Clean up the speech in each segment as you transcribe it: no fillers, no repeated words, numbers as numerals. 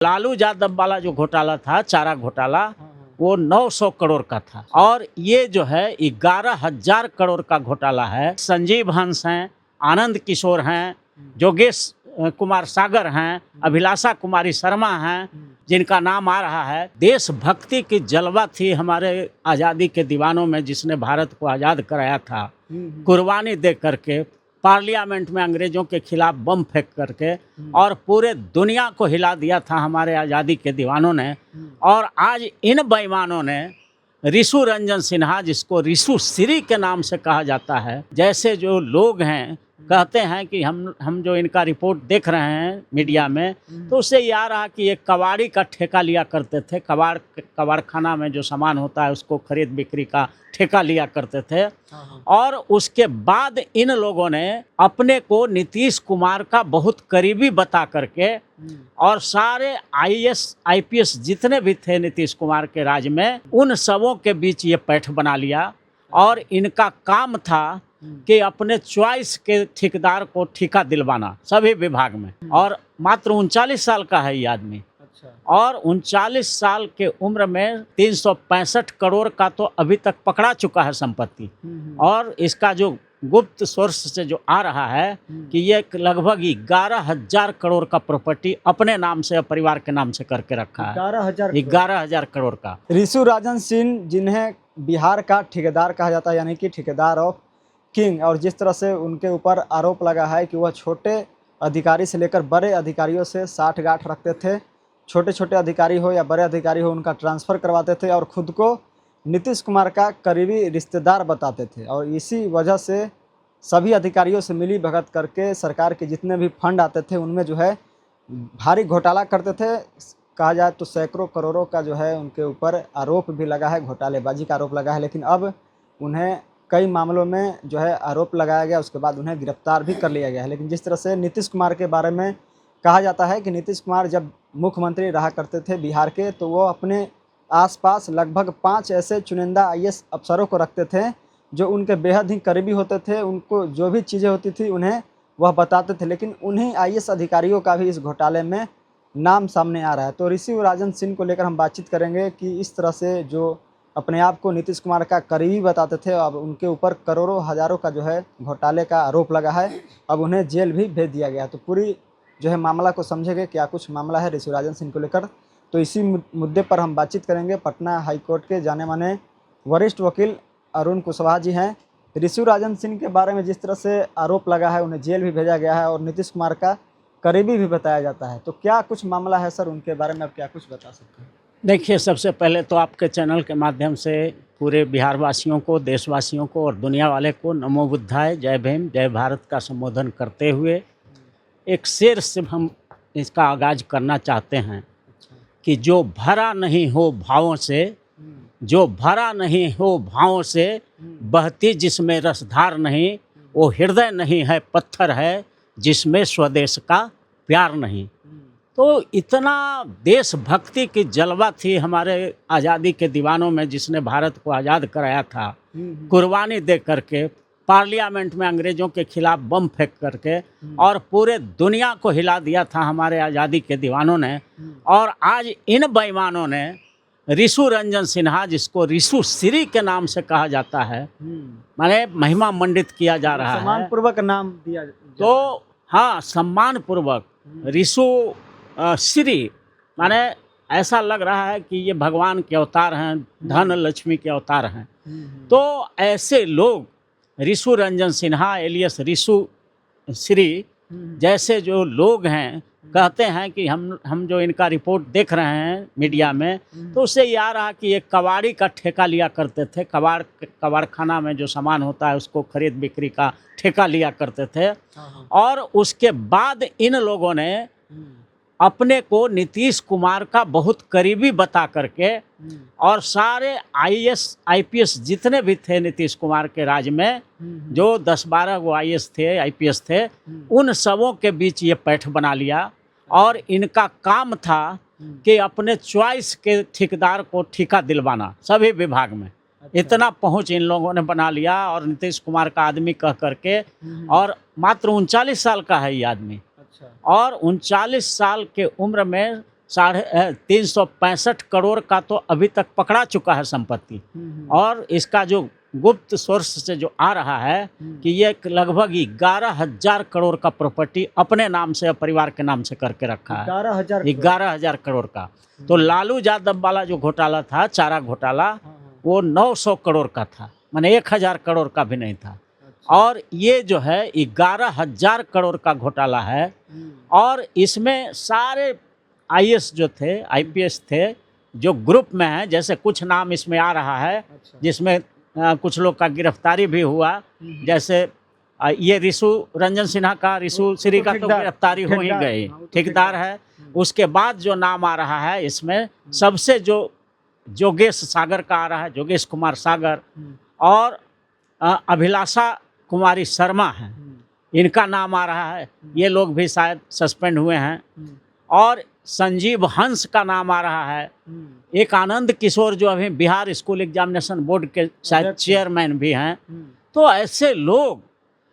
लालू यादव वाला जो घोटाला था, चारा घोटाला, वो 900 करोड़ का था और ये जो है 11,000 करोड़ का घोटाला है। संजीव हंस हैं, आनंद किशोर हैं, योगेश कुमार सागर हैं, अभिलाषा कुमारी शर्मा हैं, जिनका नाम आ रहा है। देशभक्ति की जलवा थी हमारे आज़ादी के दीवानों में, जिसने भारत को आज़ाद कराया था। कुर्बानी दे करके, पार्लियामेंट में अंग्रेजों के खिलाफ बम फेंक करके और पूरे दुनिया को हिला दिया था हमारे आज़ादी के दीवानों ने। और आज इन बेईमानों ने ऋषु रंजन सिन्हा, जिसको ऋषु श्री के नाम से कहा जाता है, जैसे जो लोग हैं कहते हैं कि हम जो इनका रिपोर्ट देख रहे हैं मीडिया में, तो उससे ये आ रहा कि ये कबाड़ी का ठेका लिया करते थे। कबाड़खाना में जो सामान होता है उसको खरीद बिक्री का ठेका लिया करते थे। और उसके बाद इन लोगों ने अपने को नीतीश कुमार का बहुत करीबी बता करके और सारे IAS IPS जितने भी थे नीतीश कुमार के राज में, उन सबों के बीच ये पैठ बना लिया। और इनका काम था कि अपने चॉइस के ठेकेदार को ठेका दिलवाना सभी विभाग में। और मात्र 39 साल का है ये आदमी। और 39 साल के उम्र में 365 करोड़ का तो अभी तक पकड़ा चुका है संपत्ति। और इसका जो गुप्त सोर्स से जो आ रहा है कि ये लगभग 11,000 करोड़ का प्रॉपर्टी अपने नाम से, परिवार के नाम से करके रखा है। 11,000 करोड़ का। ऋषु रंजन सिंह, जिन्हें बिहार का ठेकेदार कहा जाता है, यानी कि ठेकेदार ऑफ किंग, और जिस तरह से उनके ऊपर आरोप लगा है कि वह छोटे अधिकारी से लेकर बड़े अधिकारियों से साठ गांठ रखते थे। छोटे छोटे अधिकारी हो या बड़े अधिकारी हो, उनका ट्रांसफ़र करवाते थे और ख़ुद को नीतीश कुमार का करीबी रिश्तेदार बताते थे। और इसी वजह से सभी अधिकारियों से मिली भगत करके सरकार के जितने भी फंड आते थे उनमें जो है भारी घोटाला करते थे। कहा जाए तो सैकड़ों करोड़ों का जो है उनके ऊपर आरोप भी लगा है, घोटालेबाजी का आरोप लगा है। लेकिन अब उन्हें कई मामलों में जो है आरोप लगाया गया, उसके बाद उन्हें गिरफ्तार भी कर लिया गया है। लेकिन जिस तरह से नीतीश कुमार के बारे में कहा जाता है कि नीतीश कुमार जब मुख्यमंत्री रहा करते थे बिहार के, तो वो अपने आसपास लगभग 5 ऐसे चुनिंदा IAS अफसरों को रखते थे जो उनके बेहद ही करीबी होते थे। उनको जो भी चीज़ें होती थी उन्हें वह बताते थे। लेकिन उन्हीं IAS अधिकारियों का भी इस घोटाले में नाम सामने आ रहा है। तो ऋषु रंजन सिंह को लेकर हम बातचीत करेंगे कि इस तरह से जो अपने आप को नीतीश कुमार का करीबी बताते थे, अब उनके ऊपर करोड़ों हज़ारों का जो है घोटाले का आरोप लगा है। अब उन्हें जेल भी भेज दिया गया है। तो पूरी जो है मामला को समझेंगे, क्या कुछ मामला है ऋषु रंजन सिंह को लेकर। तो इसी मुद्दे पर हम बातचीत करेंगे। पटना हाईकोर्ट के जाने माने वरिष्ठ वकील अरुण कुशवाहा जी हैं। ऋषु रंजन सिंह के बारे में जिस तरह से आरोप लगा है, उन्हें जेल भी भेजा गया है और नीतीश कुमार का करीबी भी बताया जाता है, तो क्या कुछ मामला है सर, उनके बारे में आप क्या कुछ बता सकते हैं? देखिए, सबसे पहले तो आपके चैनल के माध्यम से पूरे बिहार वासियों को, देशवासियों को और दुनिया वाले को नमो बुद्धाय, जय भीम, जय भारत का संबोधन करते हुए एक शेर से हम इसका आगाज़ करना चाहते हैं कि जो भरा नहीं हो भावों से, जो भरा नहीं हो भावों से, बहती जिसमें रसधार नहीं, वो हृदय नहीं है, पत्थर है, जिसमें स्वदेश का प्यार नहीं। तो इतना देशभक्ति की जलवा थी हमारे आज़ादी के दीवानों में, जिसने भारत को आज़ाद कराया था। कुर्बानी दे करके, पार्लियामेंट में अंग्रेजों के खिलाफ बम फेंक करके और पूरे दुनिया को हिला दिया था हमारे आज़ादी के दीवानों ने। और आज इन बेईमानों ने ऋषु रंजन सिन्हा, जिसको ऋषु श्री के नाम से कहा जाता है, माने महिमा मंडित किया जा रहा है, सम्मानपूर्वक नाम दिया। तो हाँ, सम्मानपूर्वक ऋषु श्री, माने ऐसा लग रहा है कि ये भगवान के अवतार हैं, धन लक्ष्मी के अवतार हैं। तो ऐसे लोग ऋषु रंजन सिन्हा एलियस ऋषु श्री जैसे जो लोग हैं कहते हैं कि हम जो इनका रिपोर्ट देख रहे हैं मीडिया में, तो उससे ये आ रहा कि ये कबाड़ी का ठेका लिया करते थे। कबाड़खाना में जो सामान होता है उसको खरीद बिक्री का ठेका लिया करते थे। और उसके बाद इन लोगों ने अपने को नीतीश कुमार का बहुत करीबी बता करके और सारे IAS IPS जितने भी थे नीतीश कुमार के राज में, जो 10-12 वो IAS थे, IPS थे, उन सबों के बीच ये पैठ बना लिया। और इनका काम था कि अपने चॉइस के ठेकेदार को ठेका दिलवाना सभी विभाग में। इतना पहुंच इन लोगों ने बना लिया और नीतीश कुमार का आदमी कह करके। और मात्र 39 साल का है ये आदमी। और 39 साल के उम्र में 365 करोड़ का तो अभी तक पकड़ा चुका है संपत्ति। और इसका जो गुप्त सोर्स से जो आ रहा है कि ये लगभग 11,000 करोड़ का प्रॉपर्टी अपने नाम से और परिवार के नाम से करके रखा है। 11,000 करोड़ का। तो लालू यादव वाला जो घोटाला था, चारा घोटाला, वो 900 करोड़ का था, माने 1,000 करोड़ का भी नहीं था। और ये जो है 11,000 करोड़ का घोटाला है। और इसमें सारे आईएएस जो थे, आईपीएस थे, जो ग्रुप में हैं, जैसे कुछ नाम इसमें आ रहा है जिसमें कुछ लोग का गिरफ्तारी भी हुआ, जैसे ये ऋषु रंजन सिन्हा का, ऋषु श्री का तो गिरफ्तारी हो ही गई, ठेकेदार है। उसके बाद जो नाम आ रहा है इसमें सबसे जो जोगेश सागर का आ रहा है, जोगेश कुमार सागर, और अभिलाषा कुमारी शर्मा हैं, इनका नाम आ रहा है। ये लोग भी शायद सस्पेंड हुए हैं। और संजीव हंस का नाम आ रहा है। एक आनंद किशोर जो अभी बिहार स्कूल एग्जामिनेशन बोर्ड के शायद चेयरमैन भी हैं। तो ऐसे लोग,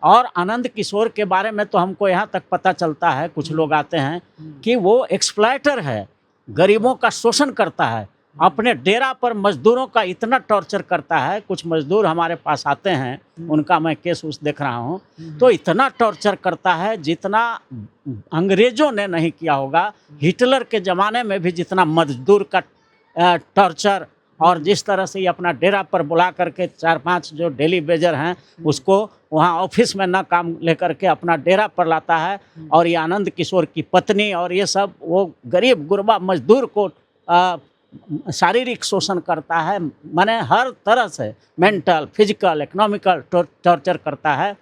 और आनंद किशोर के बारे में तो हमको यहाँ तक पता चलता है, कुछ लोग आते हैं कि वो एक्सप्लॉइटर है, गरीबों का शोषण करता है, अपने डेरा पर मजदूरों का इतना टॉर्चर करता है। कुछ मजदूर हमारे पास आते हैं, उनका मैं केस उस देख रहा हूँ, तो इतना टॉर्चर करता है जितना अंग्रेजों ने नहीं किया होगा। हिटलर के ज़माने में भी जितना मजदूर का टॉर्चर, और जिस तरह से ये अपना डेरा पर बुला करके 4-5 जो डेली वेजर हैं उसको वहाँ ऑफिस में ना काम लेकर के अपना डेरा पर लाता है। और ये आनंद किशोर की पत्नी और ये सब, वो गरीब गुरबा मजदूर को शारीरिक शोषण करता है, माने हर तरह से मेंटल, फिजिकल, इकोनॉमिकल टॉर्चर करता है।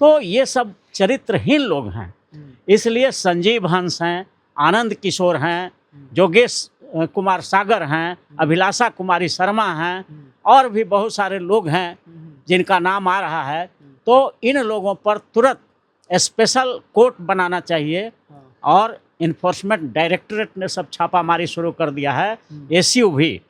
तो ये सब चरित्रहीन लोग हैं। इसलिए संजीव हंस हैं, आनंद किशोर हैं, जोगेश कुमार सागर हैं, अभिलाषा कुमारी शर्मा हैं, और भी बहुत सारे लोग हैं जिनका नाम आ रहा है। तो इन लोगों पर तुरंत स्पेशल कोर्ट बनाना चाहिए। और इन्फोर्समेंट डायरेक्टरेट ने सब छापामारी शुरू कर दिया है। एसयू भी,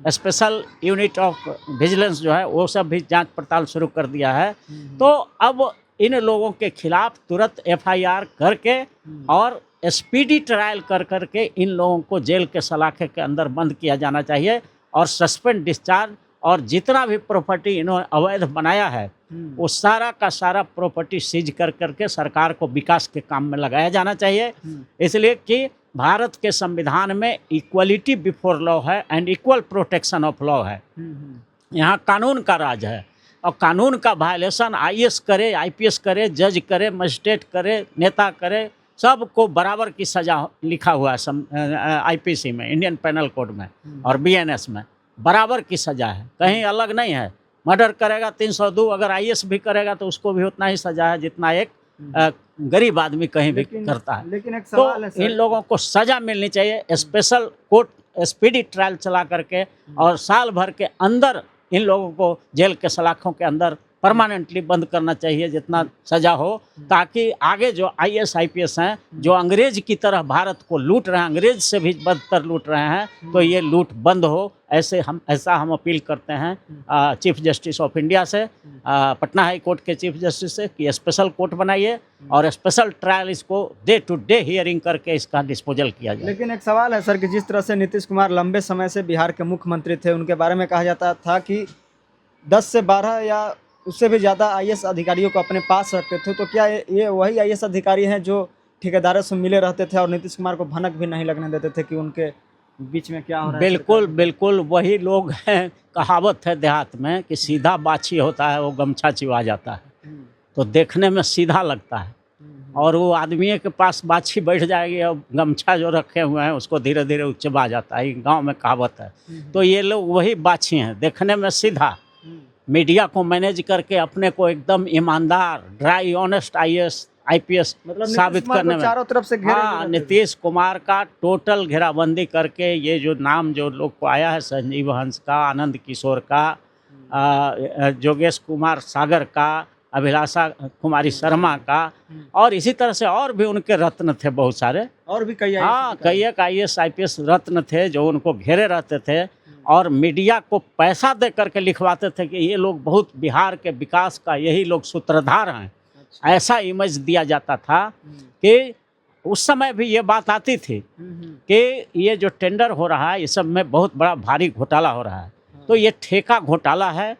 स्पेशल यूनिट ऑफ विजिलेंस जो है, वो सब भी जांच पड़ताल शुरू कर दिया है। तो अब इन लोगों के खिलाफ तुरंत एफआईआर करके और स्पीडी ट्रायल कर करके इन लोगों को जेल के सलाखे के अंदर बंद किया जाना चाहिए। और सस्पेंड, डिस्चार्ज, और जितना भी प्रॉपर्टी इन्होंने अवैध बनाया है वो सारा का सारा प्रॉपर्टी सीज कर करके सरकार को विकास के काम में लगाया जाना चाहिए। इसलिए कि भारत के संविधान में इक्वलिटी बिफोर लॉ है and equal protection of law है। यहाँ कानून का राज है, और कानून का वायलेशन आईएएस करे, आईपीएस करे, जज करे, मजिस्ट्रेट करे, नेता करे, सबको बराबर की सज़ा लिखा हुआ है आईपीसी में, इंडियन पेनल कोड में, और बीएनएस में बराबर की सज़ा है, कहीं अलग नहीं है। मर्डर करेगा 302, अगर आईएएस भी करेगा तो उसको भी उतना ही सज़ा है जितना एक गरीब आदमी कहीं भी करता है। लेकिन एक तो सवाल है सर, इन लोगों को सज़ा मिलनी चाहिए, स्पेशल कोर्ट स्पीडी ट्रायल चला करके, और साल भर के अंदर इन लोगों को जेल के सलाखों के अंदर परमानेंटली बंद करना चाहिए जितना सज़ा हो, ताकि आगे जो आईएएस आईपीएस हैं जो अंग्रेज की तरह भारत को लूट रहे हैं, अंग्रेज से भी बदतर लूट रहे हैं, तो ये लूट बंद हो। ऐसा हम अपील करते हैं चीफ जस्टिस ऑफ इंडिया से, पटना हाई कोर्ट के चीफ जस्टिस से, कि स्पेशल कोर्ट बनाइए और स्पेशल ट्रायल इसको डे टू डे हियरिंग करके इसका डिस्पोजल किया जाए। लेकिन एक सवाल है सर कि जिस तरह से नीतीश कुमार लंबे समय से बिहार के मुख्यमंत्री थे, उनके बारे में कहा जाता था कि 10 से 12 या उससे भी ज़्यादा आईएएस अधिकारियों को अपने पास रखते थे। तो क्या ये वही आईएएस अधिकारी हैं जो ठेकेदारों से मिले रहते थे और नीतीश कुमार को भनक भी नहीं लगने देते थे कि उनके बीच में क्या हो रहा है? बिल्कुल बिल्कुल वही लोग हैं। कहावत है देहात में कि सीधा बाछी होता है वो गमछा चिवा जाता है, तो देखने में सीधा लगता है, और वो आदमी के पास बाछी बैठ जाएगी और गमछा जो रखे हुए हैं उसको धीरे धीरे वो चबा जाता है। गांव में कहावत है। तो ये लोग वही बाछी हैं, देखने में सीधा, मीडिया को मैनेज करके अपने को एकदम ईमानदार, ड्राई, ऑनेस्ट आईएएस आईपीएस साबित करने में चारों तरफ से घेरे नीतीश कुमार का टोटल घेराबंदी करके ये जो नाम जो लोग को आया है, संजीव हंस का, आनंद किशोर का, जोगेश कुमार सागर का, अभिलाषा कुमारी शर्मा का, और इसी तरह से और भी उनके रत्न थे बहुत सारे, और भी कई कई एक आईएएस आईपीएस रत्न थे जो उनको घेरे रहते थे, और मीडिया को पैसा दे करके लिखवाते थे कि ये लोग बहुत बिहार के विकास का, यही लोग सूत्रधार हैं। ऐसा इमेज दिया जाता था कि उस समय भी ये बात आती थी कि ये जो टेंडर हो रहा है, इस सब में बहुत बड़ा भारी घोटाला हो रहा है। तो ये ठेका घोटाला है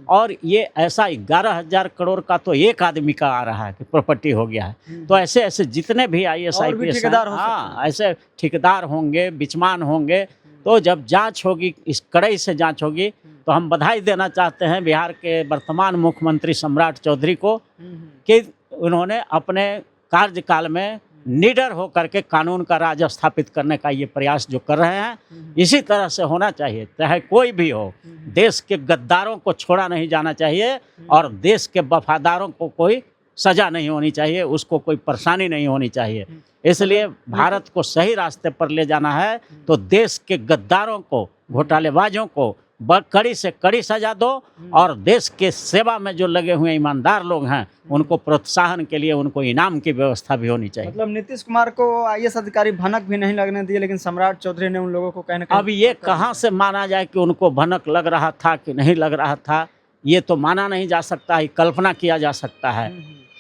और ये ऐसा 11,000 करोड़ का तो एक आदमी का आ रहा है कि प्रॉपर्टी हो गया है। तो ऐसे ऐसे जितने भी IAS और भी IPS ठेकेदार हो सकते हाँ, ऐसे ठेकेदार होंगे, बिचमान होंगे। तो जब जांच होगी, इस कड़ाई से जांच होगी, तो हम बधाई देना चाहते हैं बिहार के वर्तमान मुख्यमंत्री सम्राट चौधरी को कि उन्होंने अपने कार्यकाल में निडर होकर के कानून का राज स्थापित करने का ये प्रयास जो कर रहे हैं, इसी तरह से होना चाहिए। चाहे कोई भी हो, देश के गद्दारों को छोड़ा नहीं जाना चाहिए और देश के वफादारों को कोई सजा नहीं होनी चाहिए, उसको कोई परेशानी नहीं होनी चाहिए। इसलिए भारत को सही रास्ते पर ले जाना है तो देश के गद्दारों को, घोटालेबाजों को कड़ी से कड़ी सजा दो और देश के सेवा में जो लगे हुए ईमानदार लोग हैं उनको प्रोत्साहन के लिए उनको इनाम की व्यवस्था भी होनी चाहिए। मतलब नीतीश कुमार को IAS अधिकारी भनक भी नहीं लगने दिए, लेकिन सम्राट चौधरी ने उन लोगों को कहने अब ये कहाँ से माना जाए कि उनको भनक लग रहा था कि नहीं लग रहा था, ये तो माना नहीं जा सकता है, कल्पना किया जा सकता है।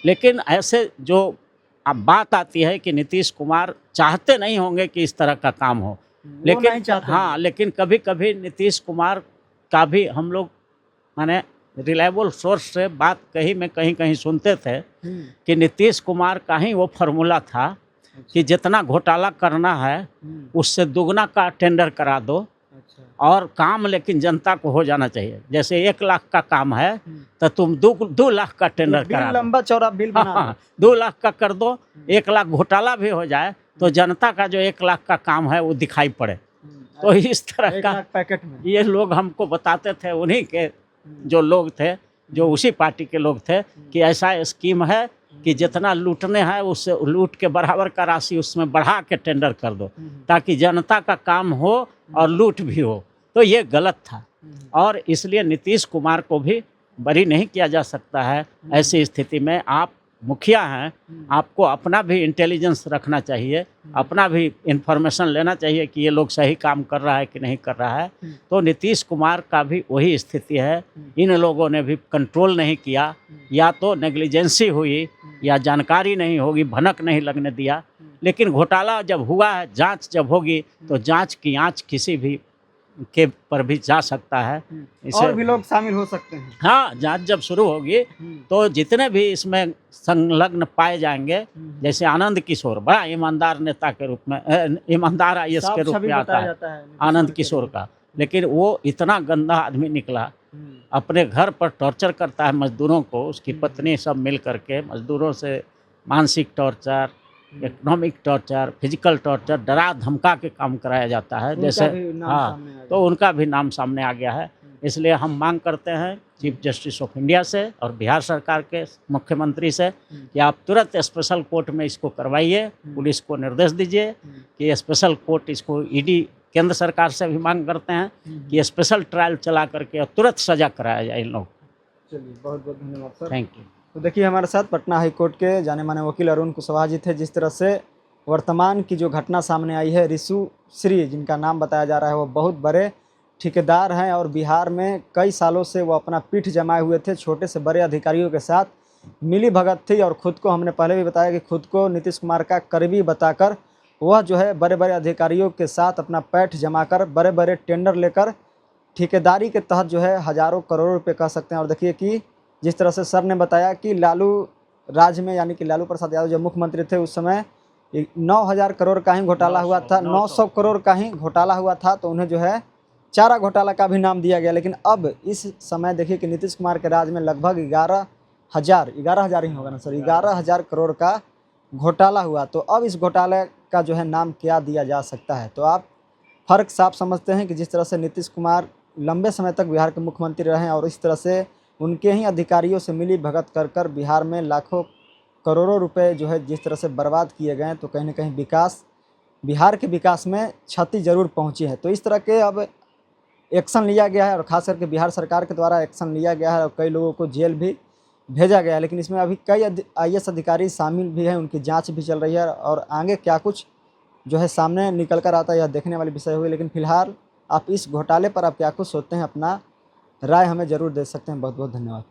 लेकिन ऐसे जो अब बात आती है कि नीतीश कुमार चाहते नहीं होंगे कि इस तरह का काम हो, लेकिन हाँ, लेकिन कभी कभी नीतीश कुमार का भी हम लोग माने रिलायबल सोर्स से बात कहीं कहीं सुनते थे कि नीतीश कुमार का ही वो फार्मूला था कि जितना घोटाला करना है उससे दुगना का टेंडर करा दो और काम लेकिन जनता को हो जाना चाहिए। जैसे 1 लाख का काम है तो तुम 2 लाख का टेंडर करा दो, लंबा चौड़ा बिल बना हाँ, 2 लाख का कर दो, 1 लाख घोटाला भी हो जाए तो जनता का जो 1 लाख का काम है वो दिखाई पड़े। तो इस तरह का पैकेट में ये लोग हमको बताते थे, उन्हीं के जो लोग थे, जो उसी पार्टी के लोग थे कि ऐसा स्कीम है कि जितना लूटने हैं उससे लूट के बराबर का राशि उसमें बढ़ा के टेंडर कर दो ताकि जनता का काम हो और लूट भी हो। तो ये गलत था और इसलिए नीतीश कुमार को भी बरी नहीं किया जा सकता है। ऐसी स्थिति में आप मुखिया हैं, आपको अपना भी इंटेलिजेंस रखना चाहिए, अपना भी इंफॉर्मेशन लेना चाहिए कि ये लोग सही काम कर रहा है कि नहीं कर रहा है। तो नीतीश कुमार का भी वही स्थिति है, इन लोगों ने भी कंट्रोल नहीं किया, या तो नेग्लिजेंसी हुई या जानकारी नहीं होगी, भनक नहीं लगने दिया। लेकिन घोटाला जब हुआ है, जांच जब होगी तो जांच की आंच किसी भी के पर भी जा सकता है। और भी लोग शामिल हो सकते हैं। हाँ, जांच जब शुरू होगी तो जितने भी इसमें संलग्न पाए जाएंगे, जैसे आनंद किशोर बड़ा ईमानदार नेता के रूप में, ईमानदार IAS के रूप में आता है आनंद किशोर का, लेकिन वो इतना गंदा आदमी निकला, अपने घर पर टॉर्चर करता है मजदूरों को, उसकी पत्नी सब मिल करके मजदूरों से मानसिक torture, economic torture, physical torture, डरा धमका के काम कराया जाता है। जैसे हाँ, तो उनका भी नाम सामने आ गया है। इसलिए हम मांग करते हैं चीफ जस्टिस ऑफ इंडिया से और बिहार सरकार के मुख्यमंत्री से कि आप तुरंत स्पेशल कोर्ट में इसको करवाइए, पुलिस को निर्देश दीजिए कि स्पेशल कोर्ट इसको ED केंद्र सरकार से भी मांग करते हैं कि स्पेशल ट्रायल चला करके और तुरंत सजा कराया जाए इन लोग। चलिए, बहुत बहुत धन्यवाद सर। Thank you. तो देखिए, हमारे साथ पटना हाई कोर्ट के जाने माने वकील अरुण कुशवाहा जी थे। जिस तरह से वर्तमान की जो घटना सामने आई है, रिशु श्री जिनका नाम बताया जा रहा है, वो बहुत बड़े ठेकेदार हैं और बिहार में कई सालों से वो अपना पीठ जमाए हुए थे। छोटे से बड़े अधिकारियों के साथ मिली भगत थी और खुद को, हमने पहले भी बताया कि खुद को नीतीश कुमार का करीबी बताकर वह जो है बड़े बड़े अधिकारियों के साथ अपना पैठ जमाकर बड़े बड़े टेंडर लेकर ठेकेदारी के तहत जो है हज़ारों करोड़ों रुपये कह सकते हैं। और देखिए कि जिस तरह से सर ने बताया कि लालू राज में, यानी कि लालू प्रसाद यादव जब मुख्यमंत्री थे उस समय 9,000 करोड़ का ही घोटाला हुआ था, 900 करोड़ का ही घोटाला हुआ था, तो उन्हें जो है चारा घोटाला का भी नाम दिया गया। लेकिन अब इस समय देखिए कि नीतीश कुमार के राज में लगभग 11,000 ही होगा ना सर, 11,000 करोड़ का घोटाला हुआ। तो अब इस घोटाले का जो है नाम क्या दिया जा सकता है? तो आप फ़र्क साफ समझते हैं कि जिस तरह से नीतीश कुमार लंबे समय तक बिहार के मुख्यमंत्री रहे और इस तरह से उनके ही अधिकारियों से मिली भगत कर बिहार में लाखों करोड़ों रुपए जो है जिस तरह से बर्बाद किए गए, तो कहीं ना कहीं बिहार के विकास में क्षति जरूर पहुंची है। तो इस तरह के अब एक्शन लिया गया है और ख़ास करके बिहार सरकार के द्वारा एक्शन लिया गया है और कई लोगों को जेल भी भेजा गया है। लेकिन इसमें अभी कई IAS अधिकारी शामिल भी हैं, उनकी जांच भी चल रही है और आगे क्या कुछ जो है सामने निकल कर आता है यह देखने वाली विषय हुई। लेकिन फिलहाल आप इस घोटाले पर आप क्या कुछ सोचते हैं, अपना राय हमें ज़रूर दे सकते हैं। बहुत बहुत धन्यवाद।